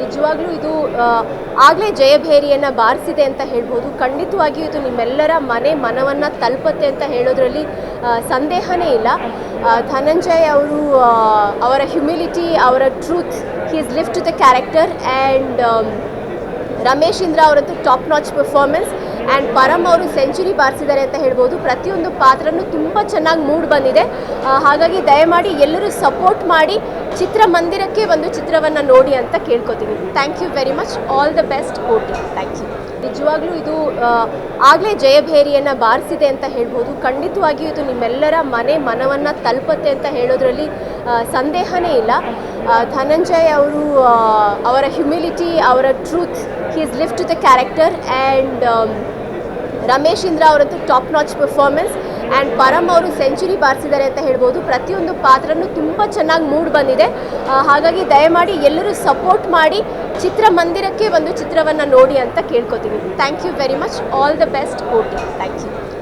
ನಿಜವಾಗ್ಲೂ ಇದು ಆಗಲೇ ಜಯಭೇರಿಯನ್ನು ಬಾರಿಸಿದೆ ಅಂತ ಹೇಳ್ಬೋದು. ಖಂಡಿತವಾಗಿಯೂ ಇದು ನಿಮ್ಮೆಲ್ಲರ ಮನವನ್ನು ತಲುಪುತ್ತೆ ಅಂತ ಹೇಳೋದ್ರಲ್ಲಿ ಸಂದೇಹನೇ ಇಲ್ಲ. ಧನಂಜಯ್ ಅವರು ಅವರ ಹ್ಯುಮಿಲಿಟಿ, ಅವರ truth, he is live to the character. And Ramesh Indra ಅವರಂತೂ top notch performance. And Param ಅವರು ಸೆಂಚುರಿ ಬಾರಿಸಿದ್ದಾರೆ ಅಂತ ಹೇಳ್ಬೋದು. ಪ್ರತಿಯೊಂದು ಪಾತ್ರನೂ ತುಂಬ ಚೆನ್ನಾಗಿ ಮೂಡ್ ಬಂದಿದೆ. ಹಾಗಾಗಿ ದಯಮಾಡಿ ಎಲ್ಲರೂ ಸಪೋರ್ಟ್ ಮಾಡಿ ಚಿತ್ರಮಂದಿರಕ್ಕೆ ಒಂದು ಚಿತ್ರವನ್ನು ನೋಡಿ ಅಂತ ಕೇಳ್ಕೊತೀನಿ. Thank you very much. All the best Koti. Thank you. ನಿಜವಾಗ್ಲೂ ಇದು ಆಗಲೇ ಜಯಭೇರಿಯನ್ನು ಬಾರಿಸಿದೆ ಅಂತ ಹೇಳ್ಬೋದು. ಖಂಡಿತವಾಗಿಯೂ ಇದು ನಿಮ್ಮೆಲ್ಲರ ಮನವನ್ನು ತಲುಪುತ್ತೆ ಅಂತ ಹೇಳೋದ್ರಲ್ಲಿ ಸಂದೇಹನೇ ಇಲ್ಲ. ಧನಂಜಯ್ ಅವರು ಅವರ ಹ್ಯುಮಿಲಿಟಿ, ಅವರ truth, he is live to the character. And Ramesh Indra ಅವರಂತೂ top notch performance. And Param ಅವರು ಸೆಂಚುರಿ ಬಾರಿಸಿದ್ದಾರೆ ಅಂತ ಹೇಳ್ಬೋದು. ಪ್ರತಿಯೊಂದು ಪಾತ್ರನೂ ತುಂಬ ಚೆನ್ನಾಗಿ ಮೂಡ್ ಬಂದಿದೆ. ಹಾಗಾಗಿ ದಯಮಾಡಿ ಎಲ್ಲರೂ ಸಪೋರ್ಟ್ ಮಾಡಿ ಚಿತ್ರಮಂದಿರಕ್ಕೆ ಒಂದು ಚಿತ್ರವನ್ನು ನೋಡಿ ಅಂತ ಕೇಳ್ಕೊತೀನಿ. Thank you very much. All the best Koti. Thank you.